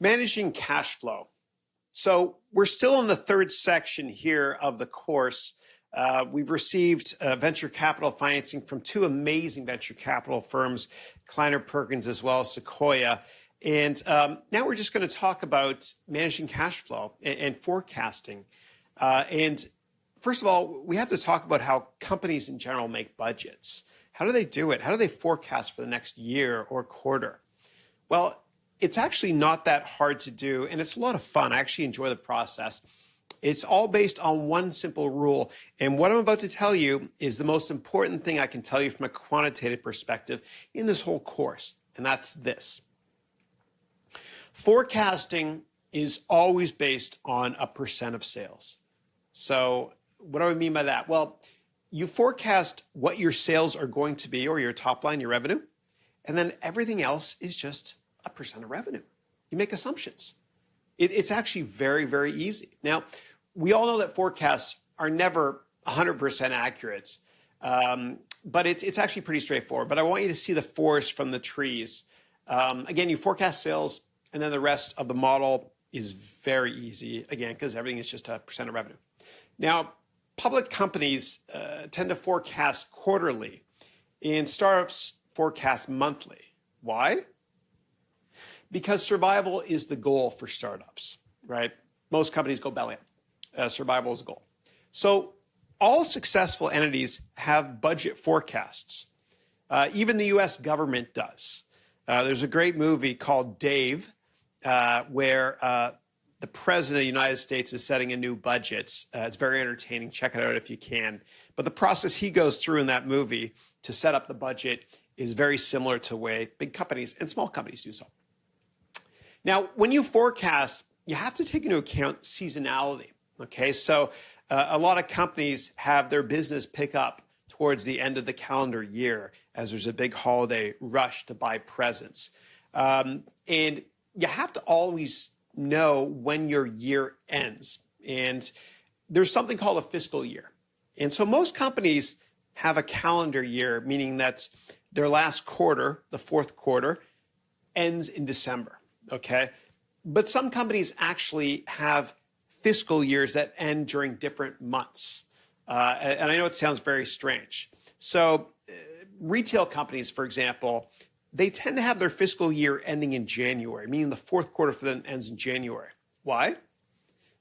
Managing cash flow. So we're still in the third section here of the course. We've received venture capital financing from two amazing venture capital firms, Kleiner Perkins as well as Sequoia. And now we're just going to talk about managing cash flow and forecasting. And first of all, we have to talk about how companies in general make budgets. How do they do it? How do they forecast for the next year or quarter? Well, it's actually not that hard to do, and it's a lot of fun. I actually enjoy the process. It's all based on one simple rule, and what I'm about to tell you is the most important thing I can tell you from a quantitative perspective in this whole course, and that's this. Forecasting is always based on a percent of sales. So what do I mean by that? Well, you forecast what your sales are going to be, or your top line, your revenue, and then everything else is just a percent of revenue. You make assumptions. It's actually very, very easy. Now, we all know that forecasts are never 100% accurate, but it's actually pretty straightforward. But I want you to see the forest from the trees. Again, you forecast sales, and then the rest of the model is very easy, again, because everything is just a percent of revenue. Now, public companies tend to forecast quarterly, and startups forecast monthly. Why? Because survival is the goal for startups, right? Most companies go belly up. Survival is the goal. So all successful entities have budget forecasts. Even the US government does. There's a great movie called Dave, where the president of the United States is setting a new budget. It's very entertaining. Check it out if you can. But the process he goes through in that movie to set up the budget is very similar to the way big companies and small companies do so. Now, when you forecast, you have to take into account seasonality, okay? So a lot of companies have their business pick up towards the end of the calendar year as there's a big holiday rush to buy presents. And you have to always know when your year ends. And there's something called a fiscal year. And so most companies have a calendar year, meaning that their last quarter, the fourth quarter, ends in December. Okay, but some companies actually have fiscal years that end during different months. And I know it sounds very strange. So retail companies, for example, they tend to have their fiscal year ending in January, meaning the fourth quarter for them ends in January. Why?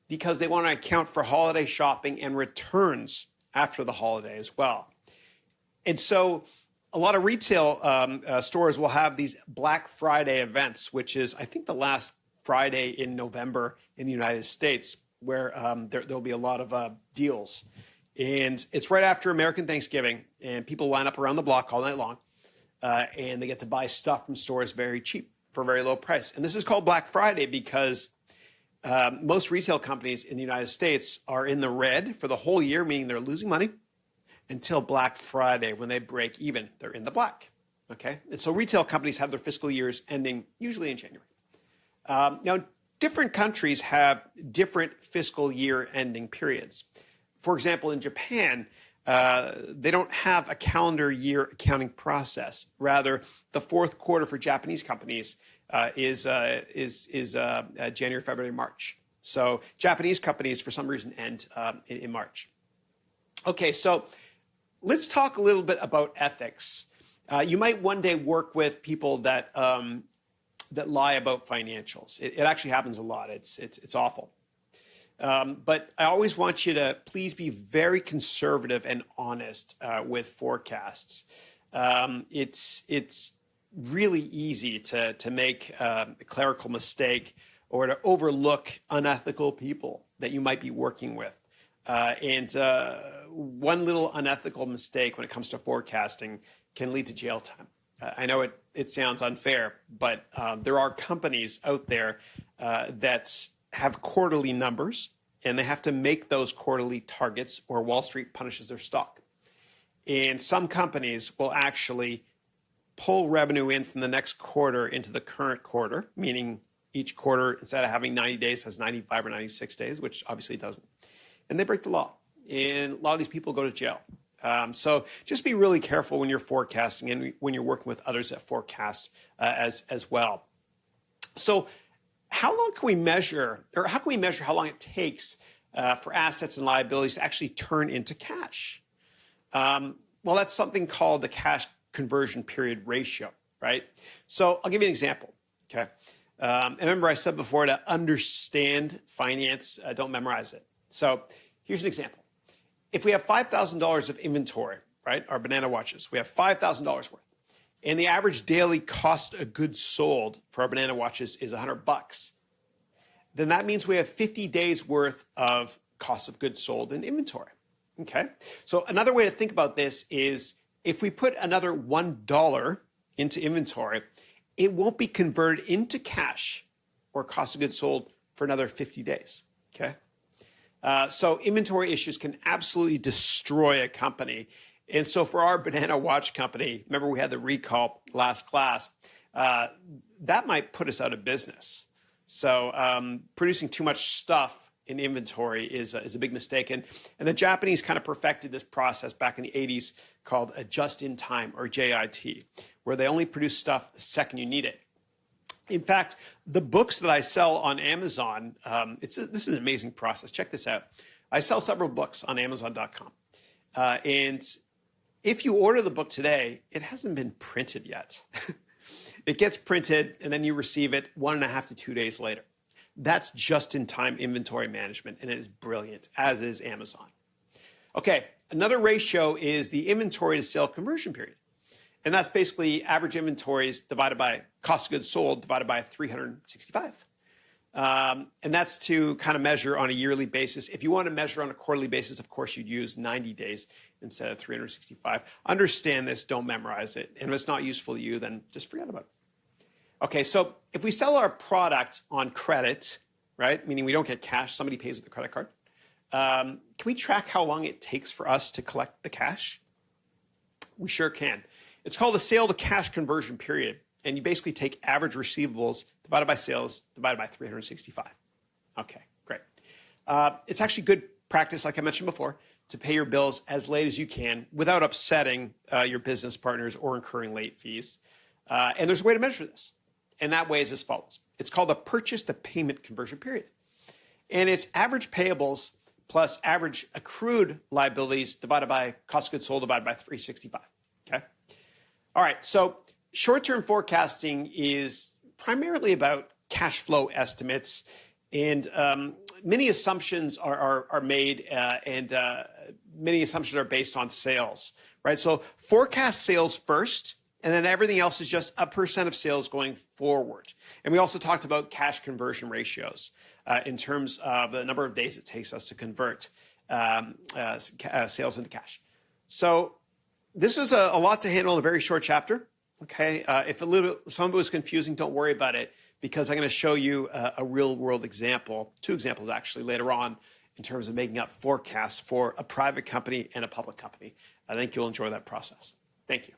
Because they want to account for holiday shopping and returns after the holiday as well. And so a lot of retail stores will have these Black Friday events, which is, I think, the last Friday in November in the United States, where there'll be a lot of deals. And it's right after American Thanksgiving, and people line up around the block all night long, and they get to buy stuff from stores very cheap for a very low price. And this is called Black Friday because most retail companies in the United States are in the red for the whole year, meaning they're losing money, until Black Friday, when they break even, they're in the black, okay? And so retail companies have their fiscal years ending usually in January. Now, different countries have different fiscal year ending periods. For example, in Japan, they don't have a calendar year accounting process. Rather, the fourth quarter for Japanese companies is January, February, March. So Japanese companies, for some reason, end in March. Okay, so let's talk a little bit about ethics. You might one day work with people that that lie about financials. It actually happens a lot. It's awful. But I always want you to please be very conservative and honest with forecasts. It's really easy to make a clerical mistake or to overlook unethical people that you might be working with. And one little unethical mistake when it comes to forecasting can lead to jail time. I know it sounds unfair, but there are companies out there that have quarterly numbers, and they have to make those quarterly targets or Wall Street punishes their stock. And some companies will actually pull revenue in from the next quarter into the current quarter, meaning each quarter, instead of having 90 days, has 95 or 96 days, which obviously it doesn't. And they break the law. And a lot of these people go to jail. So just be really careful when you're forecasting and when you're working with others that forecast as well. So how long can we measure, or how can we measure how long it takes for assets and liabilities to actually turn into cash? Well, that's something called the cash conversion period ratio, right? So I'll give you an example, okay? And remember I said before to understand finance, don't memorize it. So here's an example. If we have $5,000 of inventory, right, our banana watches, we have $5,000 worth, and the average daily cost of goods sold for our banana watches is $100, then that means we have 50 days worth of cost of goods sold in inventory. Okay, so another way to think about this is if we put another $1 into inventory, it won't be converted into cash or cost of goods sold for another 50 days. Okay, so inventory issues can absolutely destroy a company. And so for our banana watch company, remember we had the recall last class, that might put us out of business. So producing too much stuff in inventory is a big mistake. And the Japanese kind of perfected this process back in the 80s called a just-in-time, or JIT, where they only produce stuff the second you need it. In fact, the books that I sell on Amazon, this is an amazing process. Check this out. I sell several books on Amazon.com. And if you order the book today, it hasn't been printed yet. It gets printed, and then you receive it 1.5 to 2 days later. That's just-in-time inventory management, and it is brilliant, as is Amazon. Okay, another ratio is the inventory to sale conversion period. And that's basically average inventories divided by cost of goods sold divided by 365. And that's to kind of measure on a yearly basis. If you want to measure on a quarterly basis, of course, you'd use 90 days instead of 365. Understand this, don't memorize it. And if it's not useful to you, then just forget about it. Okay, so if we sell our product on credit, right, meaning we don't get cash, somebody pays with a credit card, can we track how long it takes for us to collect the cash? We sure can. It's called the sale to cash conversion period. And you basically take average receivables divided by sales divided by 365. Okay, great. It's actually good practice, like I mentioned before, to pay your bills as late as you can without upsetting your business partners or incurring late fees. And there's a way to measure this. And that way is as follows. It's called the purchase to payment conversion period. And it's average payables plus average accrued liabilities divided by cost of goods sold divided by 365. Okay. All right. So short-term forecasting is primarily about cash flow estimates, and many assumptions are made, and many assumptions are based on sales, right? So forecast sales first, and then everything else is just a % of sales going forward. And we also talked about cash conversion ratios in terms of the number of days it takes us to convert sales into cash. So this was a lot to handle in a very short chapter. Okay, if some of it was confusing, don't worry about it, because I'm going to show you a real-world example, 2 examples actually later on, in terms of making up forecasts for a private company and a public company. I think you'll enjoy that process. Thank you.